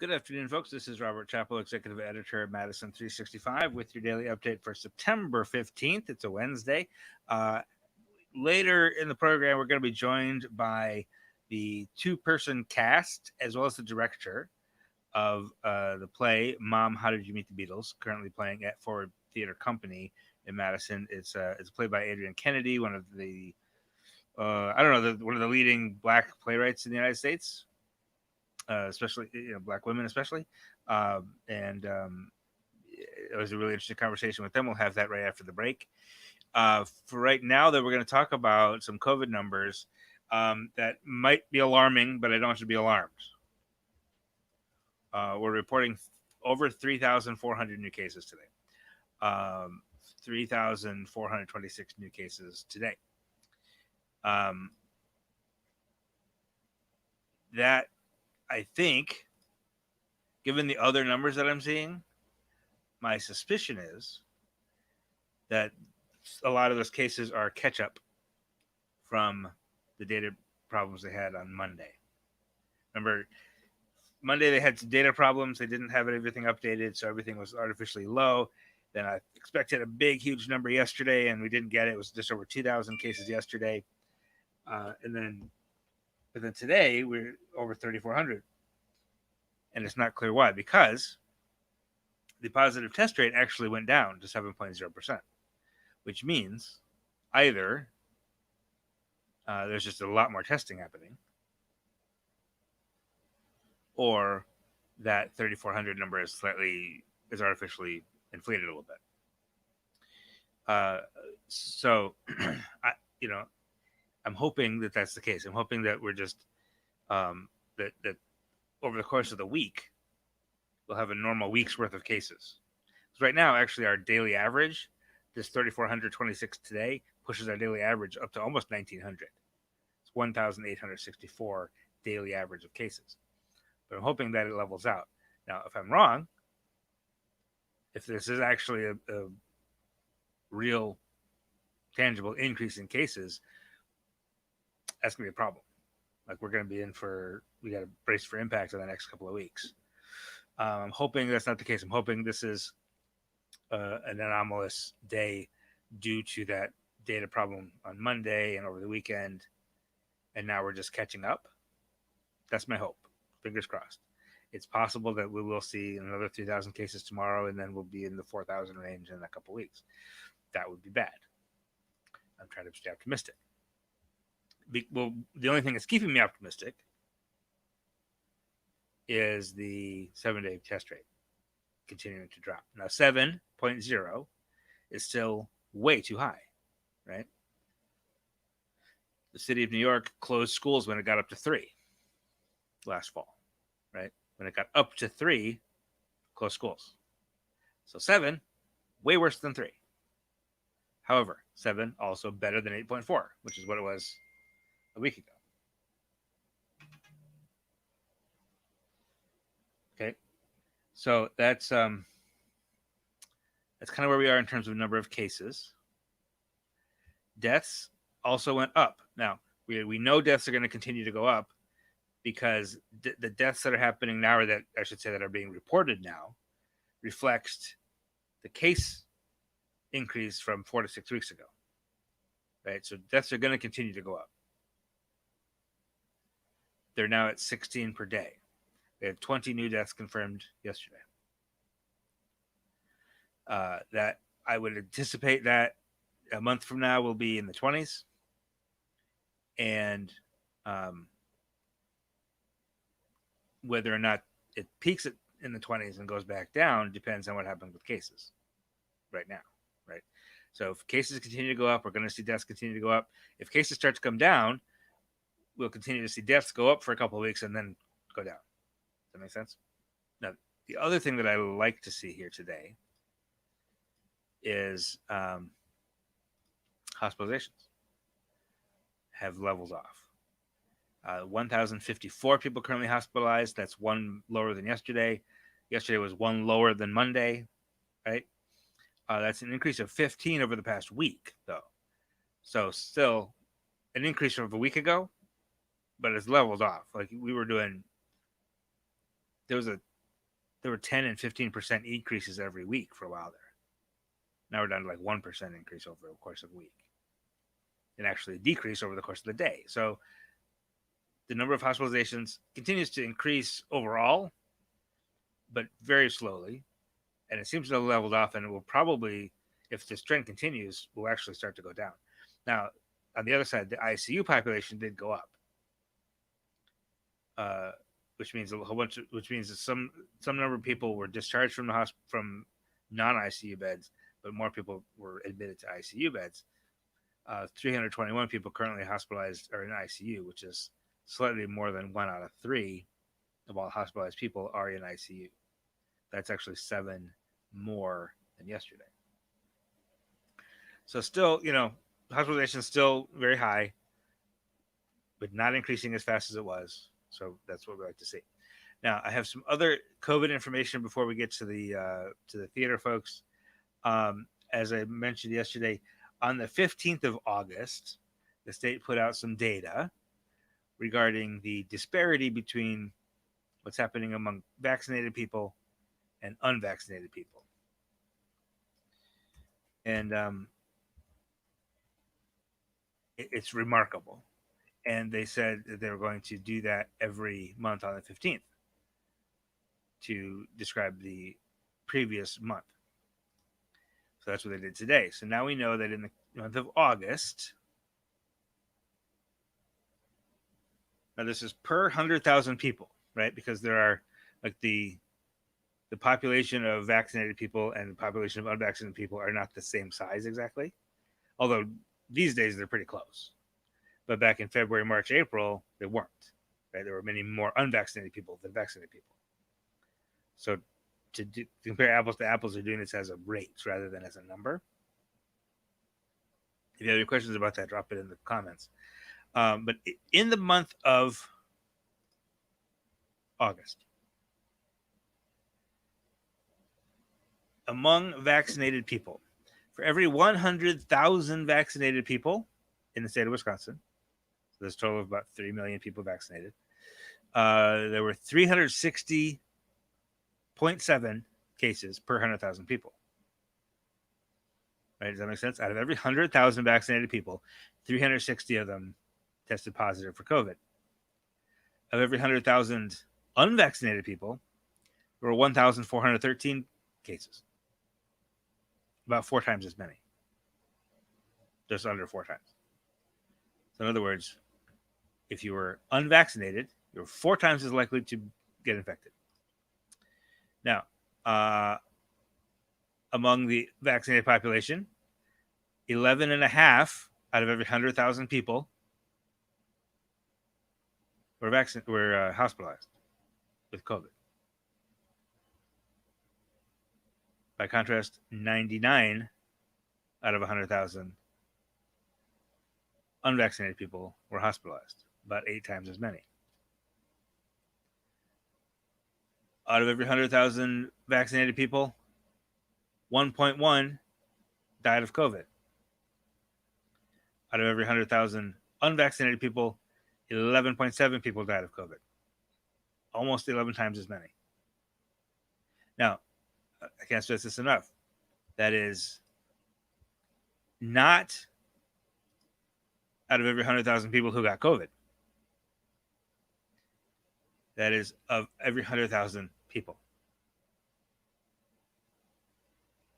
Good afternoon, folks. This is Robert Chappell, Executive Editor at Madison365, with your daily update for September 15th. It's a Wednesday. Later in the program, we're going to be joined by the two-person cast, as well as the director of the play Mom, How Did You Meet the Beatles, currently playing at Forward Theater Company in Madison. It's a play by Adrian Kennedy, one of the, one of the leading Black playwrights in the United States. Especially Black women, especially, and it was a really interesting conversation with them. We'll have that right after the break. For right now, though, we're going to talk about some COVID numbers that might be alarming, but I don't want you to be alarmed. We're reporting over 3,400 new cases today. 3,426 new cases today. That, I think, given the other numbers that I'm seeing, my suspicion is that a lot of those cases are catch up from the data problems they had on Monday. Remember, Monday they had some data problems. They didn't have everything updated, so everything was artificially low. Then I expected a big, huge number yesterday, and we didn't get it. It was just over 2,000 cases yesterday. But then today we're over 3,400. And it's not clear why, because the positive test rate actually went down to 7.0%, which means either there's just a lot more testing happening, or that 3,400 number is artificially inflated a little bit. So, I'm hoping that that's the case. I'm hoping that we're just that over the course of the week, we'll have a normal week's worth of cases. So right now, actually, our daily average, this 3,426 today, pushes our daily average up to almost 1,900. It's 1,864 daily average of cases. But I'm hoping that it levels out. Now, if I'm wrong, if this is actually a real, tangible increase in cases, that's going to be a problem. Like, we're going to be we got to brace for impact in the next couple of weeks. I'm hoping that's not the case. I'm hoping this is an anomalous day due to that data problem on Monday and over the weekend, and now we're just catching up. That's my hope. Fingers crossed. It's possible that we will see another 3,000 cases tomorrow, and then we'll be in the 4,000 range in a couple of weeks. That would be bad. I'm trying to stay optimistic. Well, the only thing that's keeping me optimistic is the 7-day test rate continuing to drop. Now, 7.0 is still way too high, right? The city of New York closed schools when it got up to 3 last fall, right? When it got up to 3, closed schools. So 7, way worse than 3. However, 7 also better than 8.4, which is what it was a week ago. Okay, so that's kind of where we are in terms of number of cases. Deaths also went up. Now, we know deaths are going to continue to go up because the deaths that are happening now, or that I should say that are being reported now, reflects the case increase from 4 to 6 weeks ago. Right, so deaths are going to continue to go up. They're now at 16 per day. We had 20 new deaths confirmed yesterday. That I would anticipate that a month from now will be in the 20s. And whether or not it peaks in the 20s and goes back down depends on what happens with cases right now, right? So if cases continue to go up, we're going to see deaths continue to go up. If cases start to come down, we'll continue to see deaths go up for a couple of weeks and then go down. Does that make sense? Now, the other thing that I like to see here today is hospitalizations have leveled off. 1,054 people currently hospitalized. That's 1 lower than yesterday. Yesterday was 1 lower than Monday, right? That's an increase of 15 over the past week, though. So still an increase from a week ago, but it's leveled off. Like we were doing, there was a there were 10 and 15% increases every week for a while there. Now we're down to like 1% increase over the course of a week, and actually a decrease over the course of the day. So the number of hospitalizations continues to increase overall, but very slowly. And it seems to have leveled off, and it will probably, if this trend continues, will actually start to go down. Now, on the other side, the ICU population did go up, which means a whole bunch. Which means that some number of people were discharged from the from non-ICU beds, but more people were admitted to ICU beds. 321 people currently hospitalized are in ICU, which is slightly more than 1 out of 3 of all hospitalized people are in ICU. That's actually 7 more than yesterday. So still, hospitalization is still very high, but not increasing as fast as it was. So that's what we like to see. Now, I have some other COVID information before we get to the theater folks. As I mentioned yesterday, on the 15th of August, the state put out some data regarding the disparity between what's happening among vaccinated people and unvaccinated people. And it's remarkable. And they said that they were going to do that every month on the 15th to describe the previous month. So that's what they did today. So now we know that in the month of August, now this is per 100,000 people, right? Because there are like the population of vaccinated people and the population of unvaccinated people are not the same size exactly. Although these days they're pretty close. But back in February, March, April, they weren't. Right? There were many more unvaccinated people than vaccinated people. So to compare apples to apples, they're doing this as a rate rather than as a number. If you have any questions about that, drop it in the comments. But in the month of August, among vaccinated people, for every 100,000 vaccinated people in the state of Wisconsin, so there's a total of about 3 million people vaccinated, there were 360.7 cases per 100,000 people. Right? Does that make sense? Out of every 100,000 vaccinated people, 360 of them tested positive for COVID. Of every 100,000 unvaccinated people, there were 1,413 cases. About 4 times as many. Just under 4 times. So in other words, if you were unvaccinated, you were 4 times as likely to get infected. Now, among the vaccinated population, 11.5 out of every 100,000 people were hospitalized with COVID. By contrast, 99 out of 100,000 unvaccinated people were hospitalized, about 8 times as many. Out of every 100,000 vaccinated people, 1.1 died of COVID. Out of every 100,000 unvaccinated people, 11.7 people died of COVID. Almost 11 times as many. Now, I can't stress this enough. That is not out of every 100,000 people who got COVID. That is of every 100,000 people.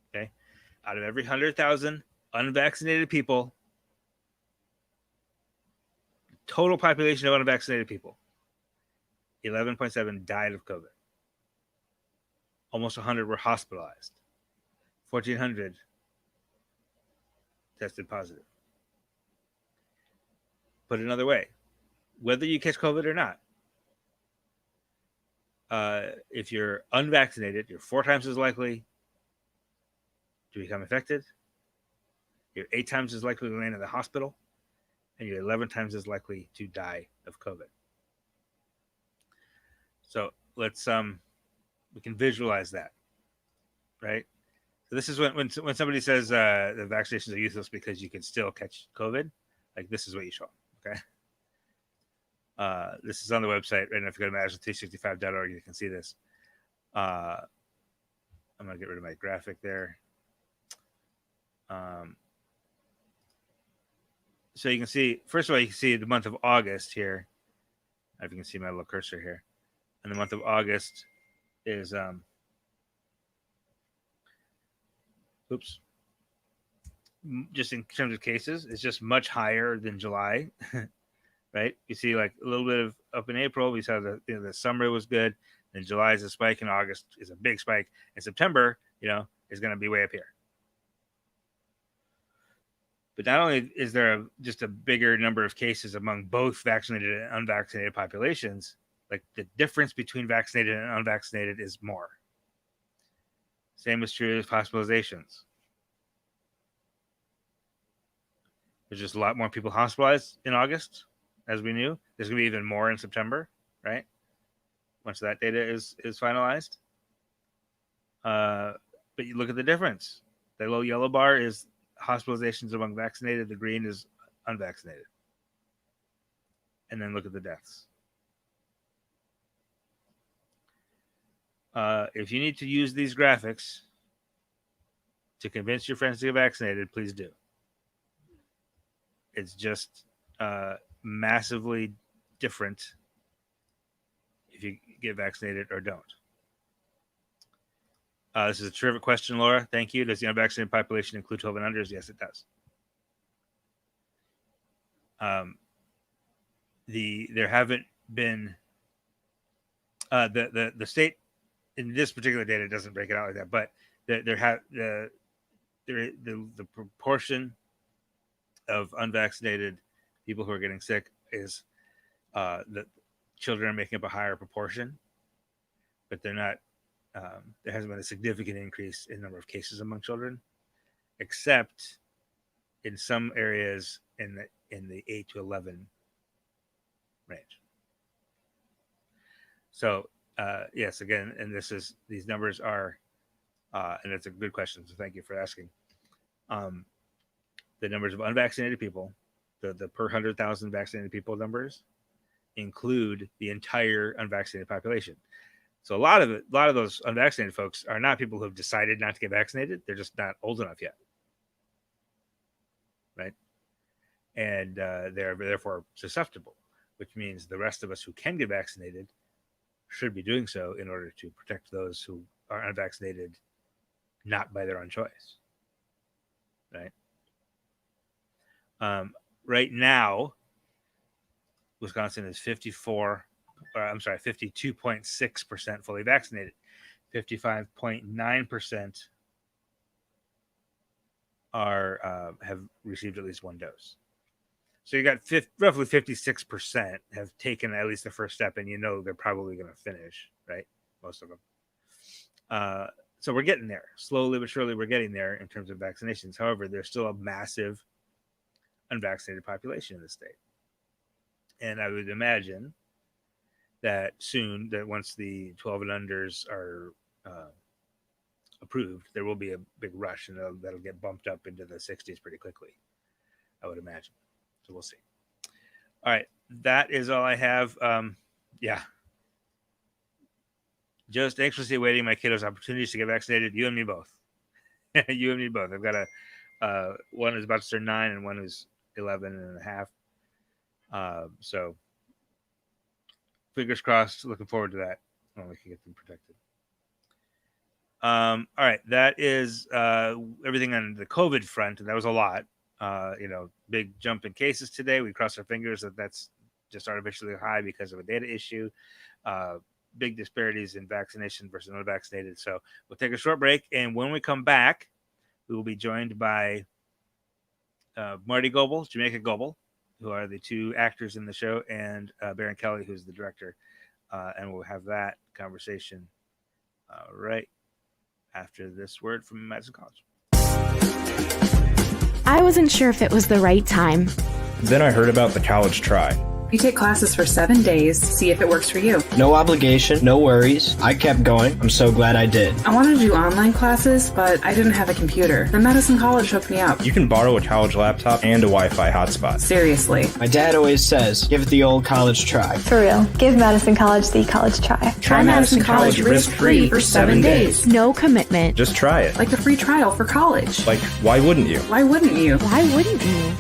Okay? Out of every 100,000 unvaccinated people, total population of unvaccinated people, 11.7 died of COVID. Almost 100 were hospitalized. 1,400 tested positive. Put it another way, whether you catch COVID or not, if you're unvaccinated, you're 4 times as likely to become infected. You're 8 times as likely to land in the hospital, and you're 11 times as likely to die of COVID. So let's we can visualize that, right? So this is when somebody says the vaccinations are useless because you can still catch COVID. Like, this is what you show them, okay? This is on the website, and if you go to Madison365.org, you can see this. I'm going to get rid of my graphic there. So you can see, first of all, you can see the month of August here. If you can see my little cursor here. And the month of August is, just in terms of cases, it's just much higher than July, right? You see like a little bit of up in April, we saw the summer was good. Then July is a spike, and August is a big spike. And September, is going to be way up here. But not only is there just a bigger number of cases among both vaccinated and unvaccinated populations, like the difference between vaccinated and unvaccinated is more. Same is true as hospitalizations. There's just a lot more people hospitalized in August, as we knew. There's going to be even more in September, right? Once that data is finalized. But you look at the difference. The little yellow bar is hospitalizations among vaccinated. The green is unvaccinated. And then look at the deaths. If you need to use these graphics to convince your friends to get vaccinated, please do. It's just massively different if you get vaccinated or don't. This is a terrific question, Laura. Thank you. Does the unvaccinated population include 12 and unders? Yes, it does. There haven't been the state in this particular data doesn't break it out like that, but the proportion of unvaccinated people who are getting sick is the children are making up a higher proportion, but they're not. There hasn't been a significant increase in the number of cases among children, except in some areas in the 8 to 11 range. So yes, again, and these numbers are, and it's a good question. So thank you for asking. The numbers of unvaccinated people, the per 100,000 vaccinated people numbers, include the entire unvaccinated population. So a lot of those unvaccinated folks are not people who have decided not to get vaccinated. They're just not old enough yet, right? And they're therefore susceptible, which means the rest of us who can get vaccinated should be doing so in order to protect those who are unvaccinated, not by their own choice, right? Right now, Wisconsin is 52.6% fully vaccinated. 55.9% have received at least one dose. So you got roughly 56% have taken at least the first step, and they're probably going to finish, right? Most of them. So we're getting there. Slowly but surely we're getting there in terms of vaccinations. However, there's still a massive unvaccinated population in the state. And I would imagine that soon, that once the 12 and unders are approved, there will be a big rush, and that'll get bumped up into the 60s pretty quickly, I would imagine. So we'll see. All right, that is all I have. Yeah. Just anxiously awaiting my kiddos' opportunities to get vaccinated. You and me both. You and me both. I've got one who's about to turn 9 and one who's 11 and a half. So fingers crossed, looking forward to that when we can get them protected. All right, that is everything on the COVID front, and that was a lot. Big jump in cases today. We cross our fingers that that's just artificially high because of a data issue. Big disparities in vaccination versus unvaccinated. So we'll take a short break, and when we come back, we will be joined by Marty Goebel, Jamaica Goebel, who are the two actors in the show, and Baron Kelly, who's the director. And we'll have that conversation right after this word from Madison College. I wasn't sure if it was the right time. Then I heard about the college try. You take classes for 7 days, see if it works for you. No obligation, no worries. I kept going. I'm so glad I did. I wanted to do online classes, but I didn't have a computer. The Madison College hooked me up. You can borrow a college laptop and a Wi-Fi hotspot. Seriously. My dad always says, give it the old college try. For real, give Madison College the college try. Try Madison College risk-free for 7 days. No commitment. Just try it. Like a free trial for college. Like, why wouldn't you? Why wouldn't you? Why wouldn't you?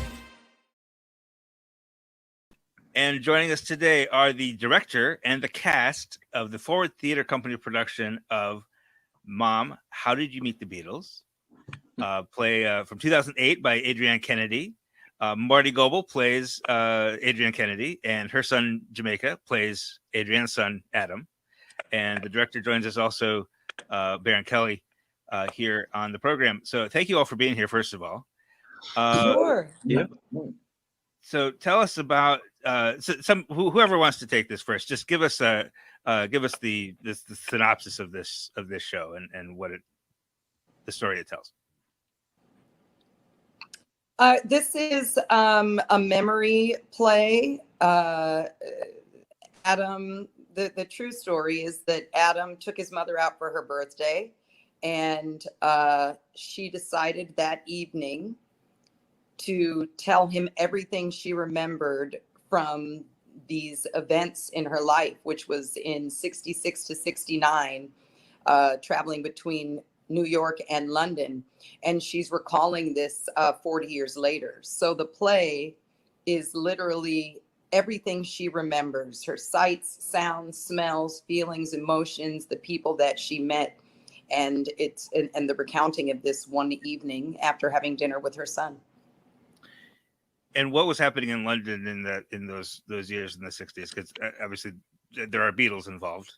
And joining us today are the director and the cast of the Forward Theater Company production of Mom, How Did You Meet the Beatles? Play from 2008 by Adrienne Kennedy. Marty Goebel plays Adrienne Kennedy, and her son Jamaica plays Adrienne's son Adam. And the director joins us also, Baron Kelly, here on the program. So thank you all for being here, first of all. Sure. Yeah. So tell us about whoever wants to take this first. Just give us the synopsis of this show and what the story it tells. This is a memory play. Adam, the true story is that Adam took his mother out for her birthday, and she decided that evening to tell him everything she remembered from these events in her life, which was in 66 to 69, traveling between New York and London. And she's recalling this 40 years later. So the play is literally everything she remembers, her sights, sounds, smells, feelings, emotions, the people that she met. And the recounting of this one evening after having dinner with her son. And what was happening in London in those years in the 60s? Because obviously there are Beatles involved,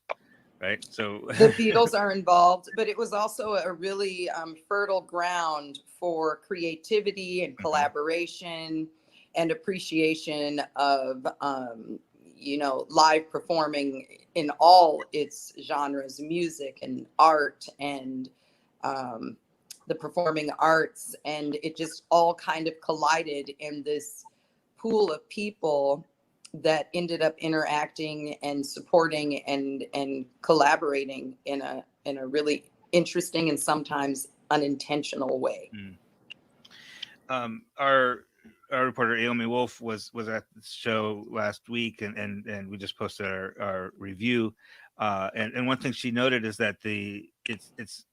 right? So the Beatles are involved, but it was also a really fertile ground for creativity and collaboration and appreciation of live performing in all its genres, music and art and the performing arts, and it just all kind of collided in this pool of people that ended up interacting and supporting and collaborating in a really interesting and sometimes unintentional way. Our reporter Aomi Wolf was at the show last week, and we just posted our review. And one thing she noted is that it's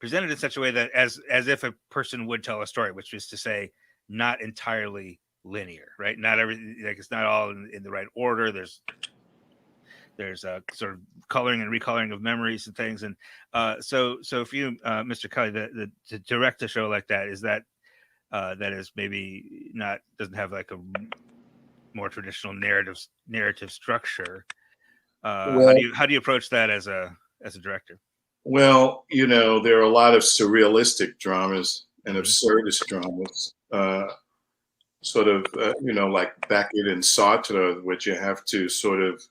presented in such a way that as if a person would tell a story, which is to say, not entirely linear, right? Not everything, like it's not all in the right order. There's a sort of coloring and recoloring of memories and things. And so if you, Mr. Kelly, to direct a show like that, is that is maybe doesn't have like a more traditional narrative structure. How do you approach that as a director? Well, there are a lot of surrealistic dramas and absurdist dramas, like Beckett and Sartre, which you have to sort of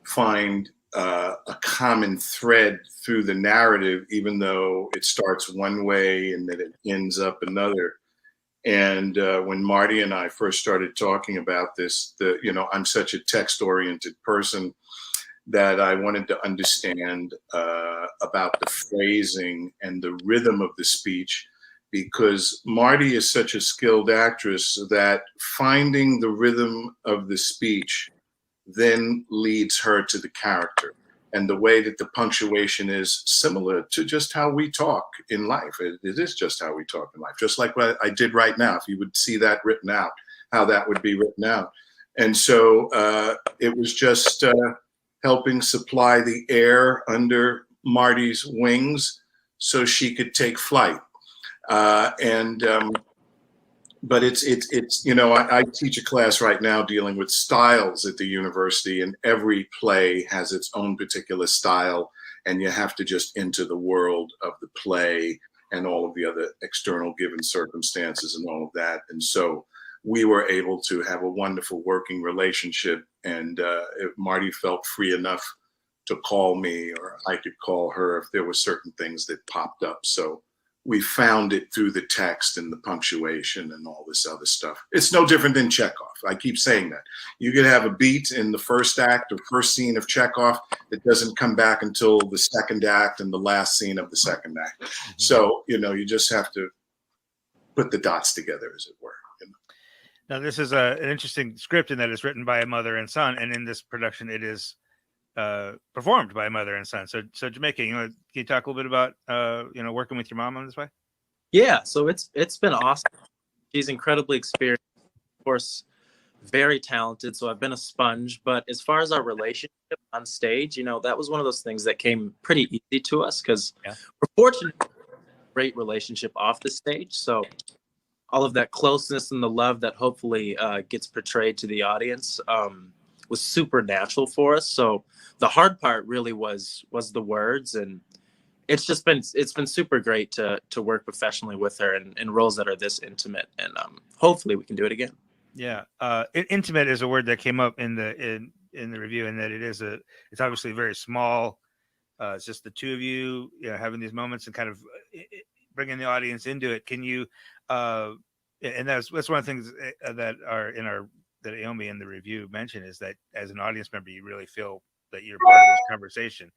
find a common thread through the narrative, even though it starts one way and then it ends up another. And when Marty and I first started talking about this, I'm such a text-oriented person that I wanted to understand about the phrasing and the rhythm of the speech, because Marty is such a skilled actress that finding the rhythm of the speech then leads her to the character. And the way that the punctuation is similar to just how we talk in life. It is just how we talk in life, just like what I did right now. If you would see that written out, how that would be written out. And so it was just helping supply the air under Marty's wings so she could take flight. But it's I teach a class right now dealing with styles at the university, and every play has its own particular style, and you have to just enter the world of the play and all of the other external given circumstances and all of that. And so we were able to have a wonderful working relationship, and Marty felt free enough to call me, or I could call her if there were certain things that popped up. So we found it through the text and the punctuation and all this other stuff. It's no different than Chekhov. I keep saying that. You could have a beat in the first act or first scene of Chekhov that doesn't come back until the second act and the last scene of the second act. Mm-hmm. So, you know, you just have to put the dots together, as it were. You know? Now, this is an interesting script in that it's written by a mother and son, and in this production, it is performed by a mother and son. So Jamaica, can you talk a little bit about working with your mom on this way? Yeah, so it's been awesome. She's incredibly experienced, of course, very talented. So I've been a sponge. But as far as our relationship on stage, that was one of those things that came pretty easy to us because we're fortunate to have a great relationship off the stage. So all of that closeness and the love that hopefully gets portrayed to the audience was super natural for us. So the hard part really was the words, and it's been super great to work professionally with her in roles that are this intimate, and hopefully we can do it again. Yeah, intimate is a word that came up in the review, and that it's obviously very small. It's just the two of you, having these moments and kind of bringing the audience into it. Can you? And that's one of the things that Aomi in the review mentioned, is that as an audience member, you really feel that you're part of this conversation.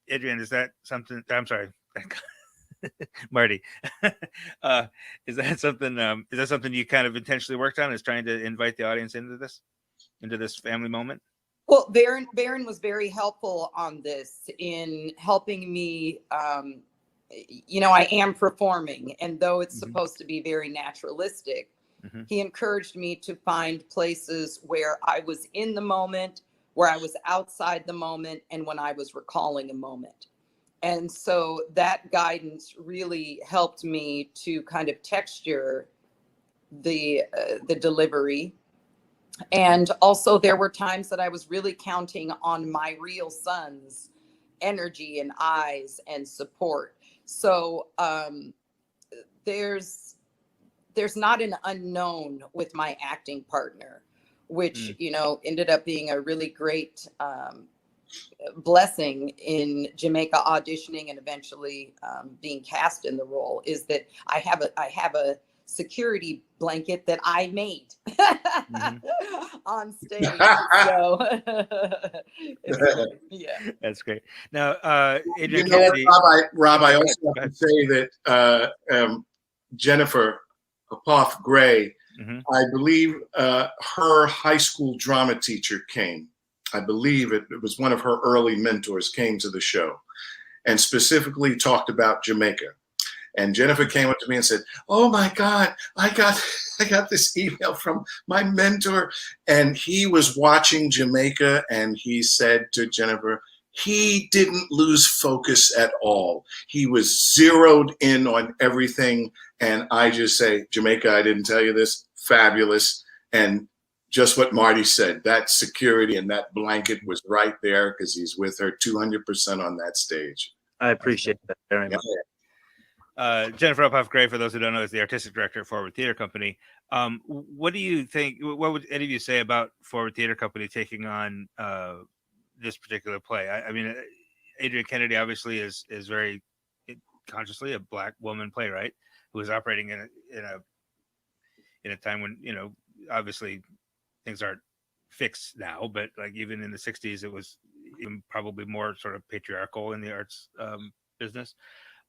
Adrian, is that something? I'm sorry, Marty. Is that something you kind of intentionally worked on? Is trying to invite the audience into this family moment? Well, Baron was very helpful on this in helping me. I am performing, and though it's supposed to be very naturalistic, he encouraged me to find places where I was in the moment, where I was outside the moment, and when I was recalling a moment. And so that guidance really helped me to kind of texture the delivery. And also there were times that I was really counting on my real son's energy and eyes and support. So there's not an unknown with my acting partner, which, ended up being a really great blessing in Jamaica auditioning and eventually being cast in the role, is that I have a security blanket that I made on stage. So yeah, that's great. Now, Adrian, Rob, I also have to say that Jennifer Apoff Gray, I believe her high school drama teacher came. I believe it was one of her early mentors came to the show and specifically talked about Jamaica. And Jennifer came up to me and said, "Oh my God, I got this email from my mentor, and he was watching Jamaica, and he said to Jennifer, he didn't lose focus at all. He was zeroed in on everything." And I just say, Jamaica, I didn't tell you this, fabulous. And just what Marty said, that security and that blanket was right there because he's with her 200% on that stage. I appreciate that very much. Jennifer Uphoff Gray, for those who don't know, is the artistic director at Forward Theater Company. What do you think? What would any of you say about Forward Theater Company taking on this particular play? I mean, Adrian Kennedy obviously is very consciously a Black woman playwright who is operating in a time when obviously things aren't fixed now, but like even in the 60s, it was even probably more sort of patriarchal in the arts business.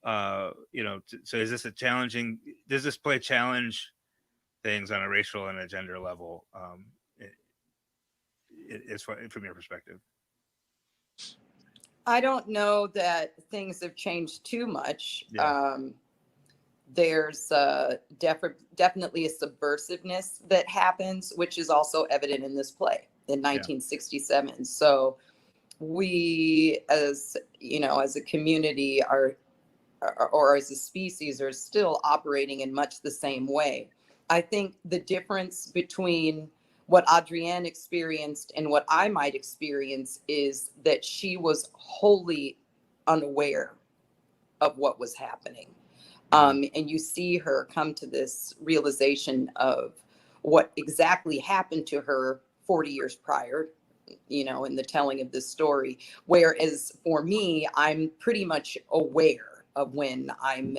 So is this does this play challenge things on a racial and a gender level, from your perspective? I don't know that things have changed too much. Yeah. There's definitely a subversiveness that happens, which is also evident in this play in 1967. So we, as a community, or as a species, are still operating in much the same way. I think the difference between what Adrienne experienced and what I might experience is that she was wholly unaware of what was happening. And you see her come to this realization of what exactly happened to her 40 years prior, in the telling of this story. Whereas for me, I'm pretty much aware of when I'm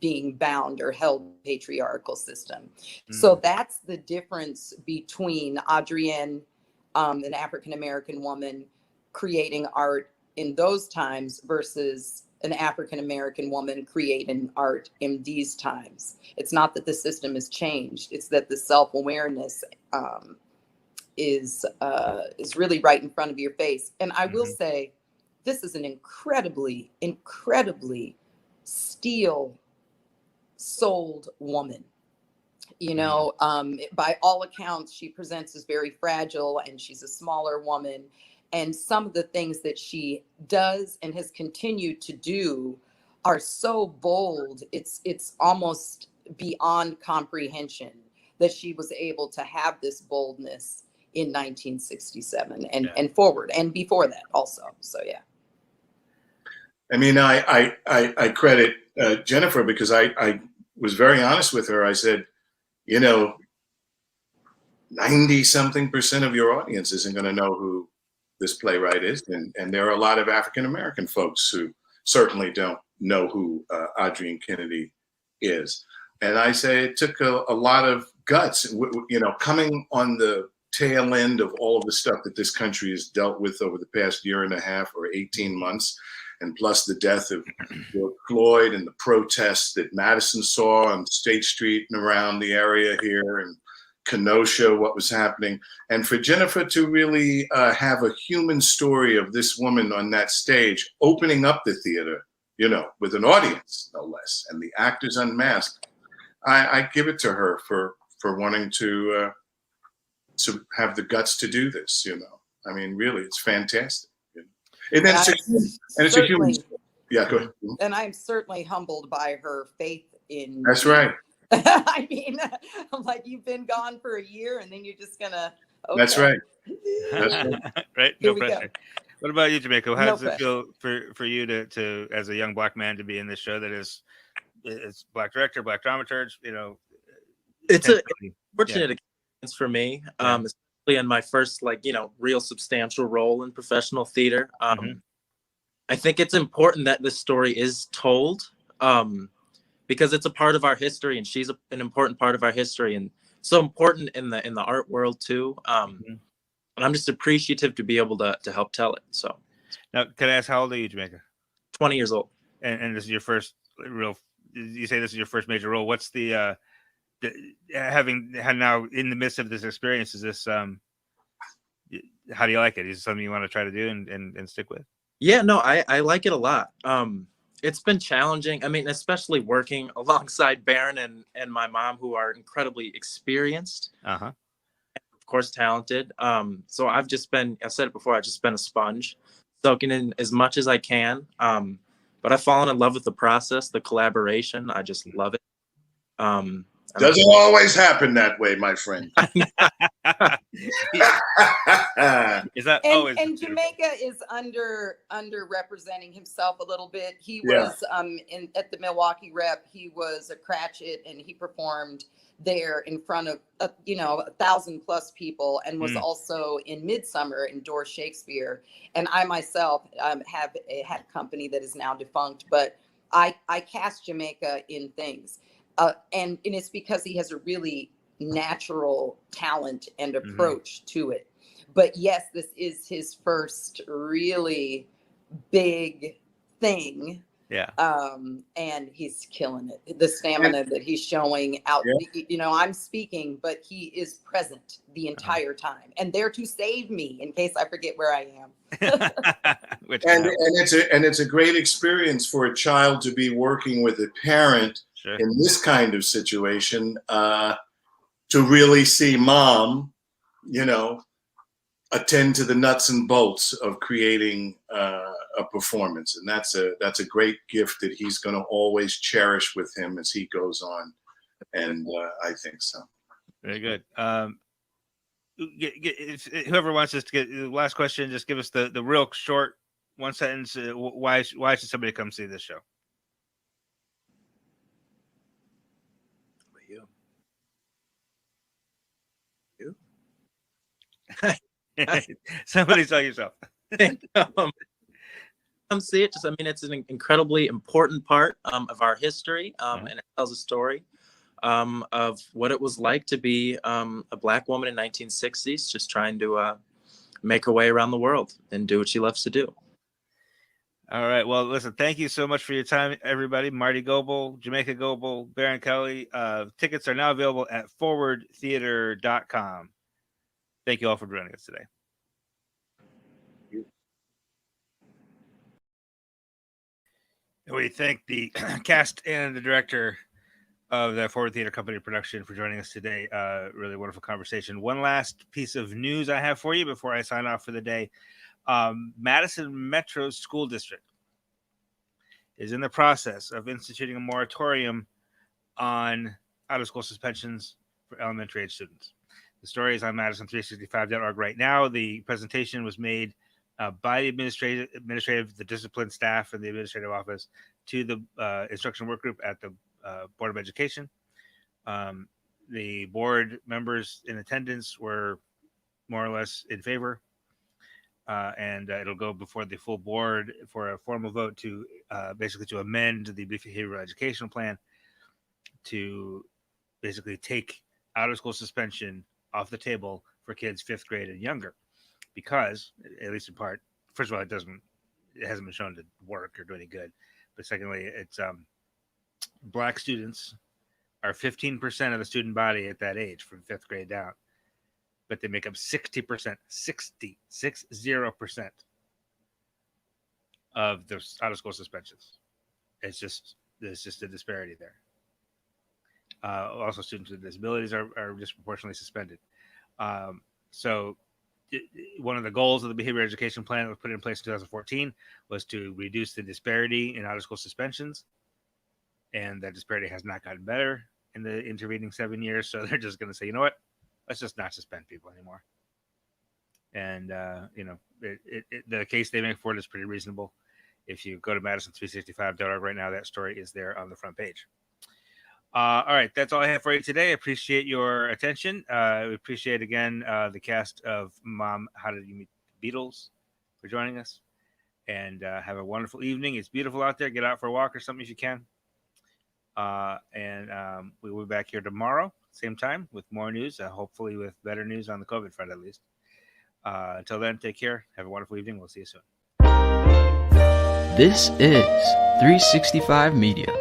being bound or held in the patriarchal system. So that's the difference between Adrienne, an African American woman creating art in those times versus an African American woman creating art in these times. It's not that the system has changed; it's that the self-awareness is really right in front of your face. And I will say, this is an incredibly, incredibly steel-souled woman. You know, by all accounts, she presents as very fragile, and she's a smaller woman. And some of the things that she does and has continued to do are so bold, it's almost beyond comprehension that she was able to have this boldness in 1967 and forward, and before that also. So yeah. I mean, I credit Jennifer, because I was very honest with her. I said, you know, 90-something% of your audience isn't going to know who this playwright is. And there are a lot of African-American folks who certainly don't know who Adrienne Kennedy is. And I say it took a lot of guts, you know, coming on the tail end of all of the stuff that this country has dealt with over the past year and a half or 18 months, and plus the death of George Floyd and the protests that Madison saw on State Street and around the area here, and Kenosha, what was happening. And for Jennifer to really have a human story of this woman on that stage, opening up the theater, you know, with an audience, no less, and the actors unmasked, I give it to her for wanting to have the guts to do this, you know. I mean, really, it's fantastic. You know? And then it's a human story. Yeah, go ahead. And I'm certainly humbled by her faith in. That's right. I mean, I'm like, you've been gone for a year, and then you're just gonna. Okay. That's right. That's right. Right. No pressure. What about you, Jamaica? How does it feel for you to as a young Black man to be in this show that is Black director, Black dramaturge? You know, it's a fortunate experience for me, especially in my first, like, you know, real substantial role in professional theater. I think it's important that this story is told. Because it's a part of our history, and she's an important part of our history, and so important in the art world too. And I'm just appreciative to be able to help tell it. So now, can I ask, how old are you, Jamaica? 20 years old. And this is your first real. You say this is your first major role. What's the having had now in the midst of this experience? Is this how do you like it? Is it something you want to try to do and stick with? Yeah, no, I like it a lot. It's been challenging. I mean, especially working alongside Baron and my mom, who are incredibly experienced, and of course, talented. So I've said it before, I've just been a sponge, soaking in as much as I can. But I've fallen in love with the process, the collaboration. I just love it. Doesn't always happen that way, my friend. Is that always? And Jamaica is underrepresenting himself a little bit. He was at the Milwaukee Rep. He was a Cratchit, and he performed there in front of 1,000+ people, and was also in Midsummer in Door Shakespeare. And I myself had a company that is now defunct, but I cast Jamaica in things. And it's because he has a really natural talent and approach to it. But yes, this is his first really big thing. Yeah. And he's killing it. The stamina that he's showing out, you know, I'm speaking, but he is present the entire time and there to save me in case I forget where I am. and it's a great experience for a child to be working with a parent in this kind of situation, to really see mom, you know, attend to the nuts and bolts of creating a performance. And that's a great gift that he's going to always cherish with him as he goes on. And I think so. Very good. Whoever wants us to get the last question, just give us the real short one sentence. Why should somebody come see this show? You. Somebody tell yourself. come see it. It's an incredibly important part of our history, and it tells a story of what it was like to be a Black woman in 1960s, just trying to make her way around the world and do what she loves to do. All right. Well, listen, thank you so much for your time, everybody. Marty Goebel, Jamaica Goebel, Baron Kelly. Tickets are now available at forwardtheater.com. Thank you all for joining us today. And we thank the cast and the director of the Forward Theater Company production for joining us today. Really wonderful conversation. One last piece of news I have for you before I sign off for the day. Madison Metro School District is in the process of instituting a moratorium on out-of-school suspensions for elementary age students. The story is on Madison365.org right now. The presentation was made by the administrative, the discipline staff, and the administrative office to the instruction work group at the Board of Education. The board members in attendance were more or less in favor. And it'll go before the full board for a formal vote to basically to amend the behavioral education plan to basically take out of school suspension off the table for kids 5th grade and younger, because at least in part, first of all, it hasn't been shown to work or do any good, but secondly, it's Black students are 15% of the student body at that age from 5th grade down. But they make up 60% of the out-of-school suspensions. There's just a disparity there. Also, students with disabilities are disproportionately suspended. So one of the goals of the behavior education plan that was put in place in 2014 was to reduce the disparity in out-of-school suspensions. And that disparity has not gotten better in the intervening 7 years. So they're just going to say, you know what? Let's just not suspend people anymore. And, the case they make for it is pretty reasonable. If you go to Madison365.org right now, that story is there on the front page. All right, that's all I have for you today. I appreciate your attention. We appreciate, again, the cast of Mom, How Did You Meet the Beatles for joining us. And have a wonderful evening. It's beautiful out there. Get out for a walk or something if you can. We will be back here tomorrow, same time, with more news, hopefully with better news on the COVID front at least. Until then, take care. Have a wonderful evening. We'll see you soon. This is 365 Media.